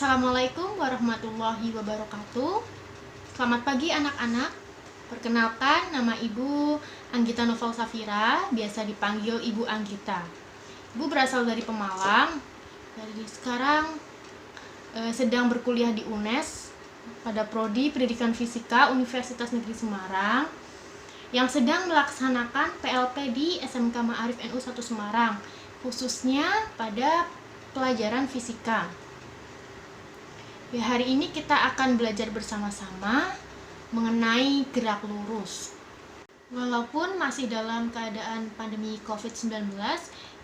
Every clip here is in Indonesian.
Assalamualaikum warahmatullahi wabarakatuh. Selamat pagi anak-anak. Perkenalkan, nama Ibu Anggita Novel Safira, biasa dipanggil Ibu Anggita. Ibu berasal dari Pemalang. Dari sekarang sedang berkuliah di UNES pada Prodi Pendidikan Fisika Universitas Negeri Semarang yang sedang melaksanakan PLP di SMK Ma'arif NU 1 Semarang, khususnya pada pelajaran fisika. Ya, hari ini kita akan belajar bersama-sama mengenai gerak lurus. Walaupun masih dalam keadaan pandemi COVID-19,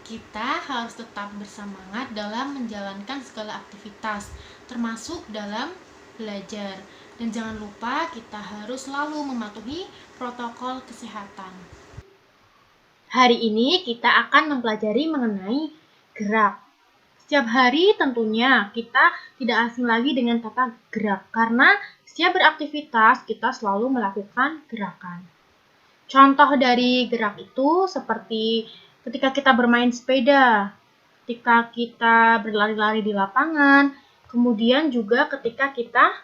kita harus tetap bersemangat dalam menjalankan segala aktivitas, termasuk dalam belajar. Dan jangan lupa kita harus selalu mematuhi protokol kesehatan. Hari ini kita akan mempelajari mengenai gerak. Setiap hari tentunya kita tidak asing lagi dengan kata gerak, karena setiap beraktivitas kita selalu melakukan gerakan. Contoh dari gerak itu seperti ketika kita bermain sepeda, ketika kita berlari-lari di lapangan, kemudian juga ketika kita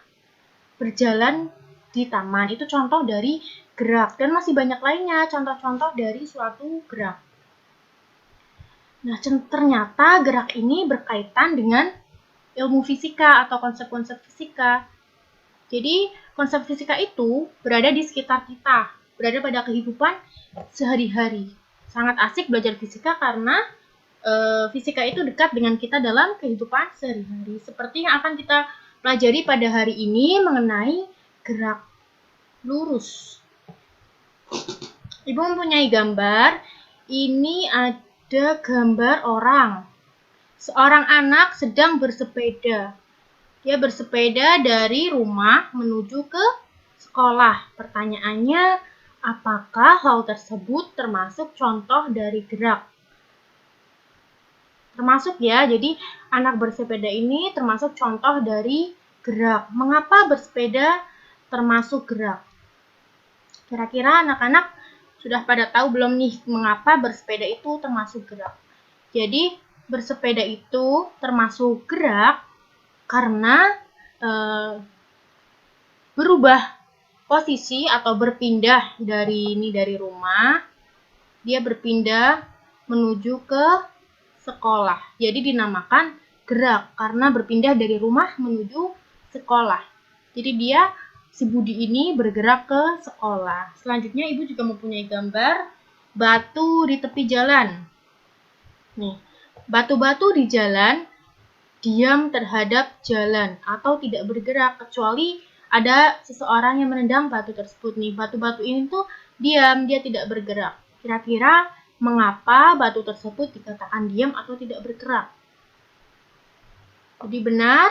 berjalan di taman. Itu contoh dari gerak, dan masih banyak lainnya contoh-contoh dari suatu gerak. Nah, ternyata gerak ini berkaitan dengan ilmu fisika atau konsep-konsep fisika. Jadi, konsep fisika itu berada di sekitar kita, berada pada kehidupan sehari-hari. Sangat asik belajar fisika karena fisika itu dekat dengan kita dalam kehidupan sehari-hari. Seperti yang akan kita pelajari pada hari ini mengenai gerak lurus. Ibu mempunyai gambar. Ini ada gambar orang. Seorang anak sedang bersepeda. Dia bersepeda dari rumah menuju ke sekolah. Pertanyaannya, apakah hal tersebut termasuk contoh dari gerak? Termasuk ya, jadi anak bersepeda ini termasuk contoh dari gerak. Mengapa bersepeda termasuk gerak? Kira-kira anak-anak sudah pada tahu belum nih mengapa bersepeda itu termasuk gerak? Jadi bersepeda itu termasuk gerak karena berubah posisi atau berpindah dari rumah, dia berpindah menuju ke sekolah. Jadi dinamakan gerak karena berpindah dari rumah menuju sekolah. Jadi si Budi ini bergerak ke sekolah. Selanjutnya Ibu juga mempunyai gambar batu di tepi jalan. Nih, batu-batu di jalan diam terhadap jalan atau tidak bergerak kecuali ada seseorang yang menendang batu tersebut. Nih, batu-batu ini tuh diam, dia tidak bergerak. Kira-kira mengapa batu tersebut dikatakan diam atau tidak bergerak? Jadi benar,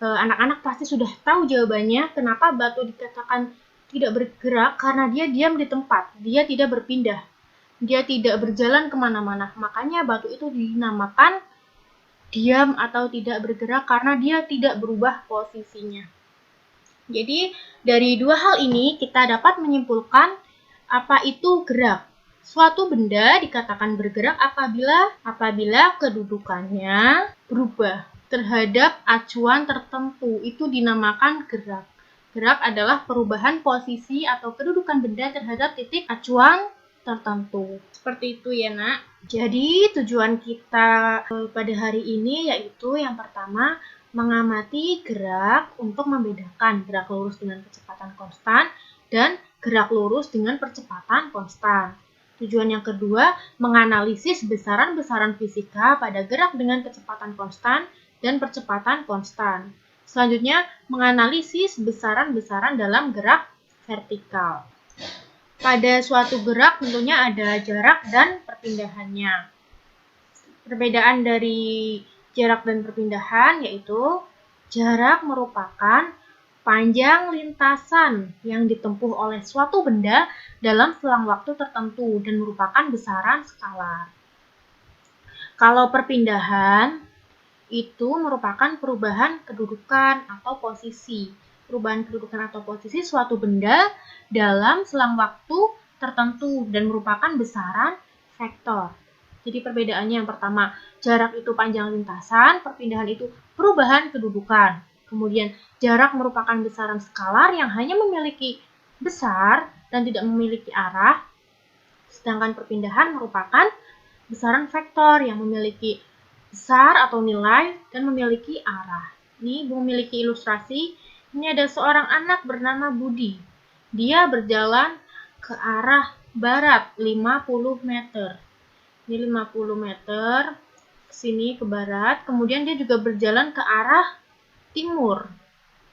anak-anak pasti sudah tahu jawabannya kenapa batu dikatakan tidak bergerak, karena dia diam di tempat, dia tidak berpindah, dia tidak berjalan kemana-mana. Makanya batu itu dinamakan diam atau tidak bergerak karena dia tidak berubah posisinya. Jadi dari dua hal ini kita dapat menyimpulkan apa itu gerak. Suatu benda dikatakan bergerak apabila kedudukannya berubah terhadap acuan tertentu, itu dinamakan gerak. Gerak adalah perubahan posisi atau kedudukan benda terhadap titik acuan tertentu. Seperti itu ya, Nak. Jadi tujuan kita pada hari ini yaitu yang pertama, mengamati gerak untuk membedakan gerak lurus dengan kecepatan konstan dan gerak lurus dengan percepatan konstan. Tujuan yang kedua, menganalisis besaran-besaran fisika pada gerak dengan kecepatan konstan dan percepatan konstan. Selanjutnya, menganalisis besaran-besaran dalam gerak vertikal. Pada suatu gerak tentunya ada jarak dan perpindahannya. Perbedaan dari jarak dan perpindahan yaitu jarak merupakan panjang lintasan yang ditempuh oleh suatu benda dalam selang waktu tertentu dan merupakan besaran skalar. Kalau perpindahan itu merupakan perubahan kedudukan atau posisi. Perubahan kedudukan atau posisi suatu benda dalam selang waktu tertentu dan merupakan besaran vektor. Jadi perbedaannya yang pertama, jarak itu panjang lintasan, perpindahan itu perubahan kedudukan. Kemudian jarak merupakan besaran skalar yang hanya memiliki besar dan tidak memiliki arah, sedangkan perpindahan merupakan besaran vektor yang memiliki besar atau nilai dan memiliki arah. Ini memiliki ilustrasi. Ini ada seorang anak bernama Budi. Dia berjalan ke arah barat 50 meter. Ini 50 meter ke sini ke barat. Kemudian dia juga berjalan ke arah timur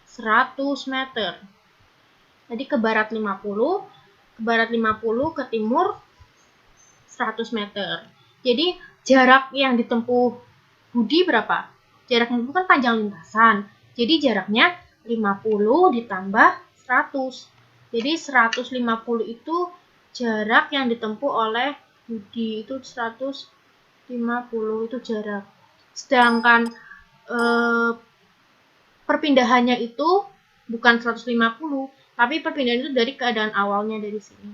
100 meter. Jadi ke barat 50, ke timur 100 meter. Jadi jarak yang ditempuh Budi berapa? Jarak yang ditempuh kan panjang lintasan. Jadi jaraknya 50 ditambah 100. Jadi 150 itu jarak yang ditempuh oleh Budi, itu 150 itu jarak. Sedangkan perpindahannya itu bukan 150, tapi perpindahan itu dari keadaan awalnya dari sini.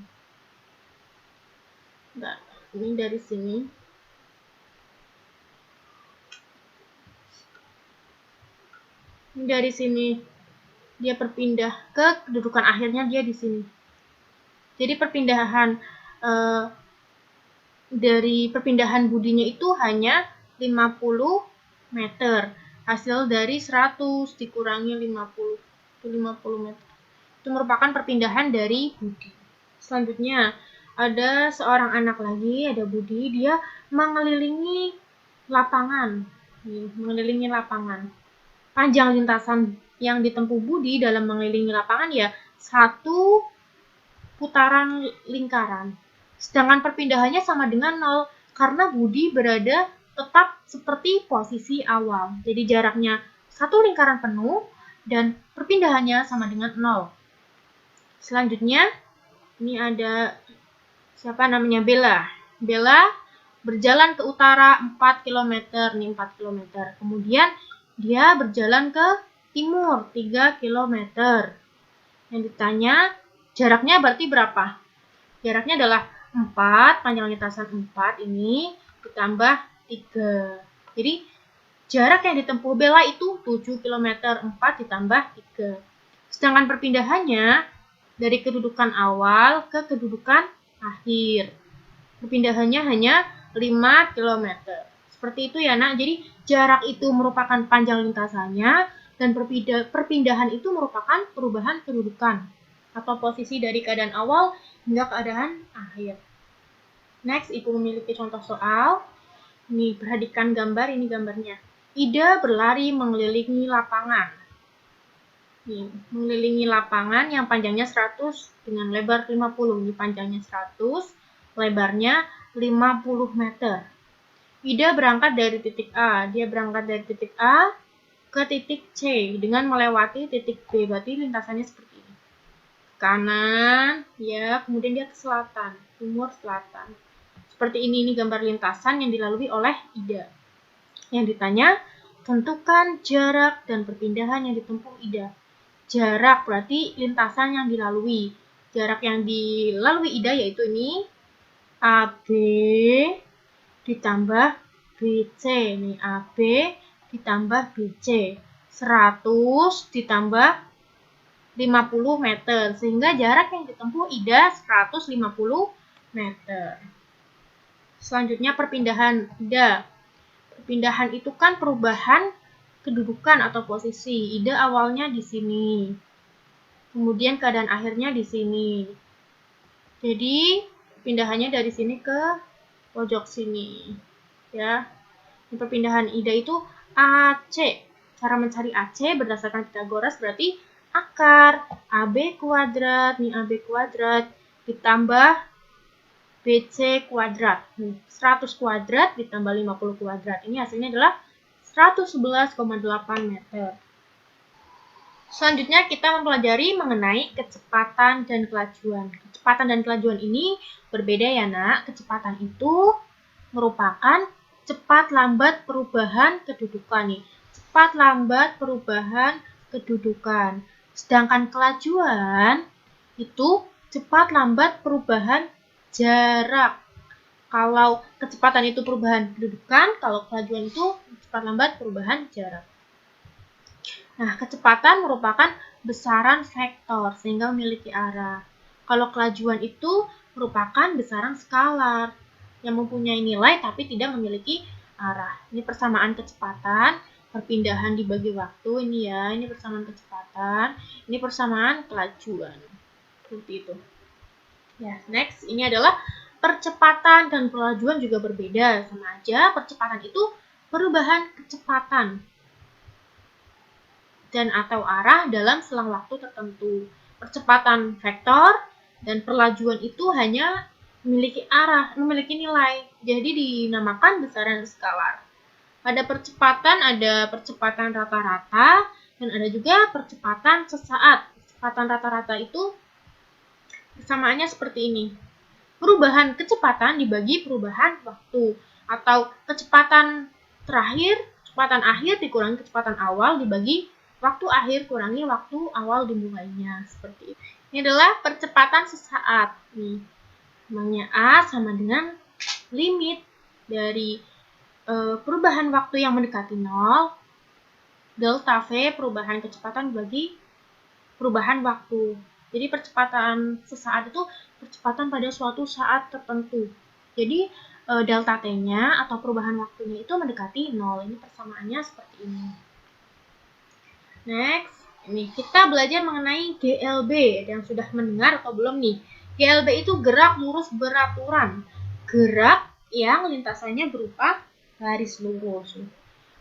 Nah, ini dari sini. Ini dari sini. Dia berpindah ke kedudukan akhirnya dia di sini. Jadi dari perpindahan Budinya itu hanya 50 meter. Hasil dari 100 dikurangi 50. Itu 50 meter. Itu merupakan perpindahan dari Budi. Selanjutnya, ada seorang anak lagi, ada Budi. Dia mengelilingi lapangan. Mengelilingi lapangan. Panjang lintasan yang ditempuh Budi dalam mengelilingi lapangan ya 1 putaran lingkaran. Sedangkan perpindahannya sama dengan 0 karena Budi berada tetap seperti posisi awal. Jadi jaraknya 1 lingkaran penuh dan perpindahannya sama dengan 0. Selanjutnya ini ada siapa namanya Bella. Bella berjalan ke utara 4 km, nih 4 km. Kemudian dia berjalan ke timur 3 km. Yang ditanya jaraknya berarti berapa? Jaraknya adalah 4, panjang lintasan 4 ini ditambah 3. Jadi jarak yang ditempuh Bella itu 7 km, 4 ditambah 3. Sedangkan perpindahannya dari kedudukan awal ke kedudukan akhir. Perpindahannya hanya 5 km. Seperti itu ya nak. Jadi jarak itu merupakan panjang lintasannya dan perpindahan itu merupakan perubahan kedudukan atau posisi dari keadaan awal hingga keadaan akhir. Next, Ibu memiliki contoh soal. Ini perhatikan gambar, ini gambarnya. Ida berlari mengelilingi lapangan. Ini, mengelilingi lapangan yang panjangnya 100 dengan lebar 50. Ini panjangnya 100, lebarnya 50 meter. Ida berangkat dari titik A. Dia berangkat dari titik A ke titik C dengan melewati titik B. Berarti lintasannya seperti ini. Kanan, ya, kemudian dia ke selatan, timur selatan. Seperti ini gambar lintasan yang dilalui oleh Ida. Yang ditanya, tentukan jarak dan perpindahan yang ditempuh Ida. Jarak berarti lintasan yang dilalui. Jarak yang dilalui Ida yaitu ini AB ditambah BC. Ini AB ditambah BC. 100 ditambah 50 meter. Sehingga jarak yang ditempuh Ida 150 meter. Selanjutnya perpindahan Ida. Perpindahan itu kan perubahan kedudukan atau posisi. Ida awalnya di sini. Kemudian keadaan akhirnya di sini. Jadi pindahannya dari sini ke pojok sini. Ya. Perpindahan Ida itu AC. Cara mencari AC berdasarkan Pythagoras berarti akar AB kuadrat, nih AB kuadrat ditambah BC kuadrat. 100 kuadrat ditambah 50 kuadrat. Ini hasilnya adalah 111,8 meter. Selanjutnya kita mempelajari mengenai kecepatan dan kelajuan. Kecepatan dan kelajuan ini berbeda ya nak. Kecepatan itu merupakan cepat lambat perubahan kedudukan nih. Cepat lambat perubahan kedudukan. Sedangkan kelajuan itu cepat lambat perubahan jarak. Kalau kecepatan itu perubahan kedudukan, kalau kelajuan itu cepat lambat perubahan jarak. Nah, kecepatan merupakan besaran vektor sehingga memiliki arah. Kalau kelajuan itu merupakan besaran skalar yang mempunyai nilai tapi tidak memiliki arah. Ini persamaan kecepatan, perpindahan dibagi waktu ini ya, ini persamaan kecepatan, ini persamaan kelajuan. Seperti itu. Ya, next ini adalah percepatan dan kelajuan juga berbeda, sama aja. Percepatan itu perubahan kecepatan dan atau arah dalam selang waktu tertentu. Percepatan vektor dan perlajuan itu hanya memiliki arah, memiliki nilai. Jadi dinamakan besaran skalar. Pada percepatan ada percepatan rata-rata dan ada juga percepatan sesaat. Percepatan rata-rata itu persamaannya seperti ini. Perubahan kecepatan dibagi perubahan waktu atau kecepatan terakhir, kecepatan akhir dikurangi kecepatan awal dibagi waktu akhir kurangi waktu awal dimulainya, seperti itu. Ini adalah percepatan sesaat. Nih, namanya A sama dengan limit dari perubahan waktu yang mendekati 0, delta V perubahan kecepatan dibagi perubahan waktu. Jadi percepatan sesaat itu percepatan pada suatu saat tertentu. Jadi delta T-nya atau perubahan waktunya itu mendekati 0. Ini persamaannya seperti ini. Next, ini kita belajar mengenai GLB. Yang sudah mendengar atau belum nih? GLB itu gerak lurus beraturan. Gerak yang lintasannya berupa garis lurus.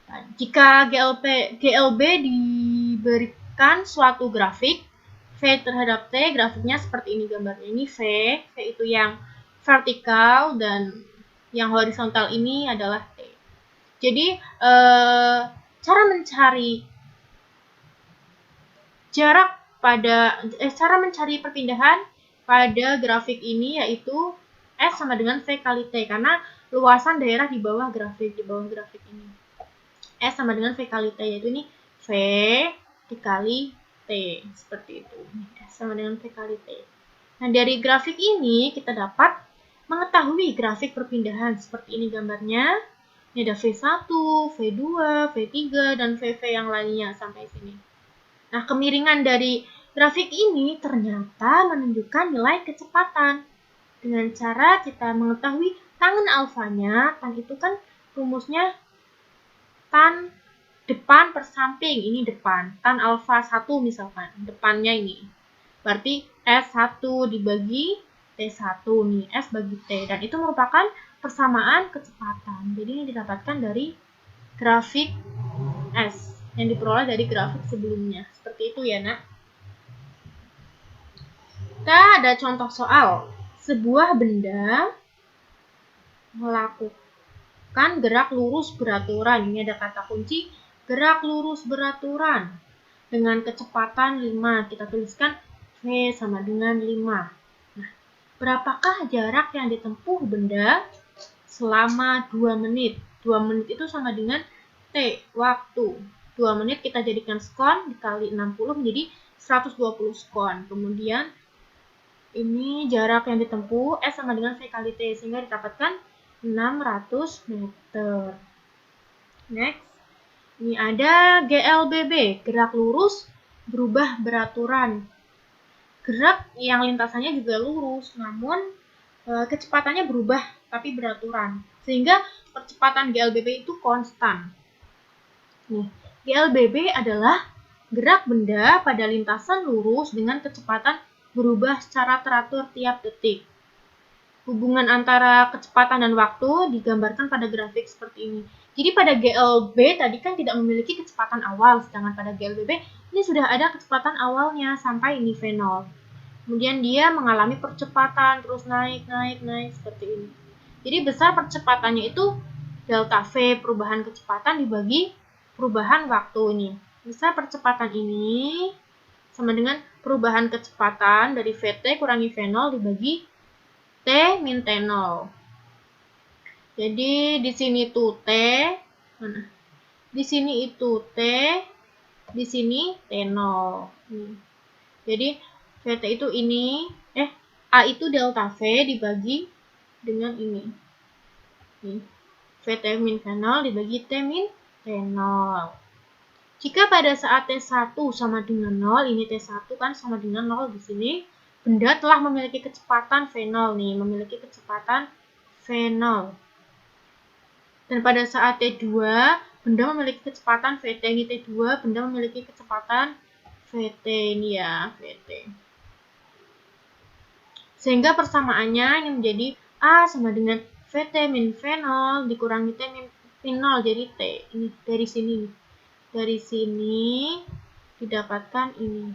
Nah, jika GLB diberikan suatu grafik, V terhadap T, grafiknya seperti ini gambarnya. Ini V itu yang vertikal dan yang horizontal ini adalah T. Jadi cara mencari cara mencari perpindahan pada grafik ini yaitu S sama dengan V kali T karena luasan daerah di bawah grafik ini. S sama dengan V kali T, yaitu ini V dikali T, seperti itu. S sama dengan V kali T. Nah, dari grafik ini kita dapat mengetahui grafik perpindahan seperti ini gambarnya. Ini ada V1, V2, V3, dan VV yang lainnya sampai sini. Nah, kemiringan dari grafik ini ternyata menunjukkan nilai kecepatan. Dengan cara kita mengetahui tangen alfanya, tan itu kan rumusnya tan depan per samping, ini depan. Tan alfa 1 misalkan, depannya ini. Berarti S1 dibagi T1 nih, S bagi T. Dan itu merupakan persamaan kecepatan. Jadi ini didapatkan dari grafik S yang diperoleh dari grafik sebelumnya. Seperti itu ya, Nak. Kita ada contoh soal. Sebuah benda melakukan gerak lurus beraturan. Ini ada kata kunci gerak lurus beraturan dengan kecepatan 5. Kita tuliskan V sama dengan 5. Nah, berapakah jarak yang ditempuh benda selama 2 menit? 2 menit itu sama dengan T, waktu. 2 menit kita jadikan sekon dikali 60 menjadi 120 sekon. Kemudian ini jarak yang ditempuh S sama dengan V kali T sehingga didapatkan 600 meter. Next. Ini ada GLBB, gerak lurus berubah beraturan. Gerak yang lintasannya juga lurus, namun kecepatannya berubah tapi beraturan. Sehingga percepatan GLBB itu konstan. Nih, GLBB adalah gerak benda pada lintasan lurus dengan kecepatan berubah secara teratur tiap detik. Hubungan antara kecepatan dan waktu digambarkan pada grafik seperti ini. Jadi pada GLB tadi kan tidak memiliki kecepatan awal, sedangkan pada GLBB ini sudah ada kecepatan awalnya sampai ini V0. Kemudian dia mengalami percepatan, terus naik seperti ini. Jadi besar percepatannya itu delta V perubahan kecepatan dibagi perubahan waktu ini. Besar percepatan ini sama dengan perubahan kecepatan dari VT kurangi V0 dibagi T min T0. Jadi di sini tuh T, mana? Di sini itu T, di sini T0. Jadi VT itu ini, A itu delta V dibagi dengan ini. VT min T0 dibagi T min T0. Jika pada saat T1 sama dengan 0, ini T1 kan sama dengan 0 di sini, benda telah memiliki kecepatan V0 nih, memiliki kecepatan V0. Dan pada saat T2, benda memiliki kecepatan Vt. Ini T2, benda memiliki kecepatan Vt ini ya, Vt. Sehingga persamaannya ini menjadi A sama dengan Vt min V0 dikurangi T min V0, jadi T. Ini dari sini. Dari sini didapatkan ini.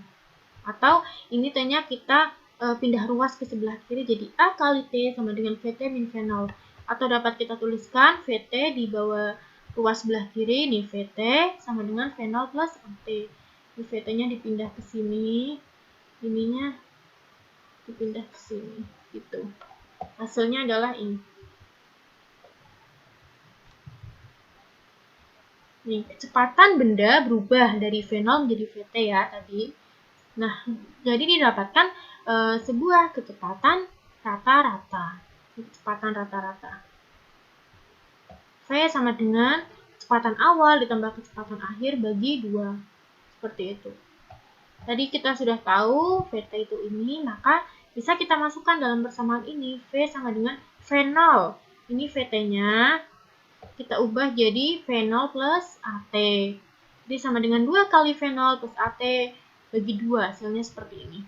Atau ini T-nya kita pindah ruas ke sebelah kiri, jadi A kali T sama dengan Vt min V0. Atau dapat kita tuliskan Vt di bawah ruas sebelah kiri, ini Vt sama dengan V0 plus AT. Ini Vt-nya dipindah ke sini, ininya dipindah ke sini, gitu. Hasilnya adalah ini. Nih, kecepatan benda berubah dari V0 menjadi Vt ya tadi. Nah, jadi didapatkan sebuah kecepatan rata-rata. Kecepatan rata-rata. V sama dengan kecepatan awal ditambah kecepatan akhir bagi 2. Seperti itu. Tadi kita sudah tahu Vt itu ini, maka bisa kita masukkan dalam persamaan ini. V sama dengan V0. Ini Vt-nya kita ubah jadi V0 plus AT. Jadi sama dengan 2 kali V0 plus AT bagi 2. Hasilnya seperti ini.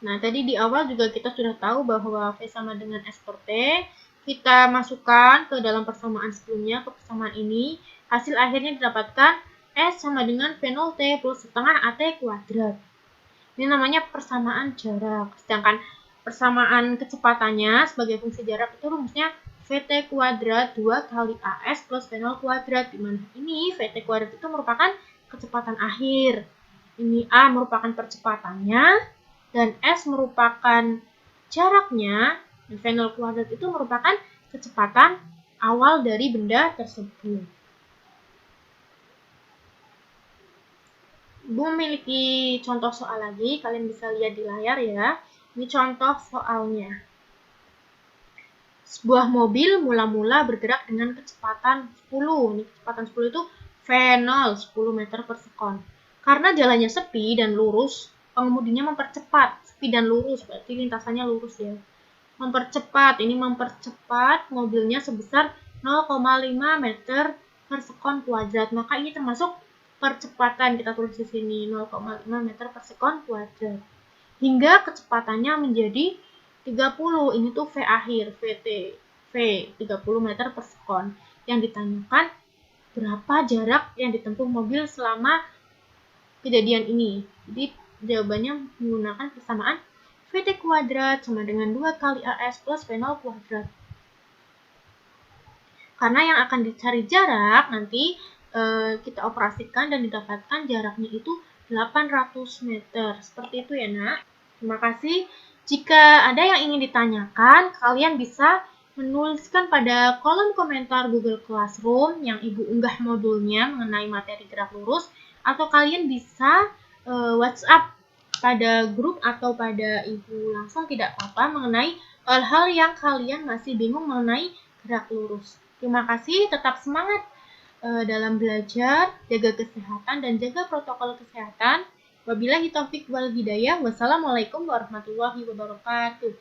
Nah, tadi di awal juga kita sudah tahu bahwa V sama dengan S per T. Kita masukkan ke dalam persamaan sebelumnya, ke persamaan ini. Hasil akhirnya didapatkan S sama dengan V0T plus setengah AT kuadrat. Ini namanya persamaan jarak. Sedangkan persamaan kecepatannya sebagai fungsi jarak itu rumusnya Vt kuadrat 2 kali AS plus V0 kuadrat. Dimana ini Vt kuadrat itu merupakan kecepatan akhir. Ini A merupakan percepatannya, dan S merupakan jaraknya, dan V0 kuadrat itu merupakan kecepatan awal dari benda tersebut. Ibu memiliki contoh soal lagi, kalian bisa lihat di layar ya. Ini contoh soalnya. Sebuah mobil mula-mula bergerak dengan kecepatan 10. Ini kecepatan 10 itu V0, 10 meter per sekon. Karena jalannya sepi dan lurus, pengemudinya mempercepat. Sepi dan lurus, berarti lintasannya lurus ya. Mempercepat mobilnya sebesar 0,5 meter per sekon kuadrat. Maka ini termasuk percepatan, kita tulis di sini 0,5 meter per sekon kuadrat. Hingga kecepatannya menjadi 30, ini tuh V akhir, Vt, V 30 meter per sekon. Yang ditanyakan berapa jarak yang ditempuh mobil selama kejadian ini. Jadi jawabannya menggunakan persamaan Vt kuadrat sama dengan 2 kali AS plus V0 kuadrat. Karena yang akan dicari jarak nanti kita operasikan dan didapatkan jaraknya itu 800 meter. Seperti itu ya nak. Terima kasih. Jika ada yang ingin ditanyakan, kalian bisa menuliskan pada kolom komentar Google Classroom yang ibu unggah modulnya mengenai materi gerak lurus, atau kalian bisa WhatsApp pada grup atau pada ibu langsung, tidak apa-apa, mengenai hal-hal yang kalian masih bingung mengenai gerak lurus. Terima kasih, tetap semangat dalam belajar, jaga kesehatan dan jaga protokol kesehatan. Wabillahi taufik wal hidayah. Wassalamualaikum warahmatullahi wabarakatuh.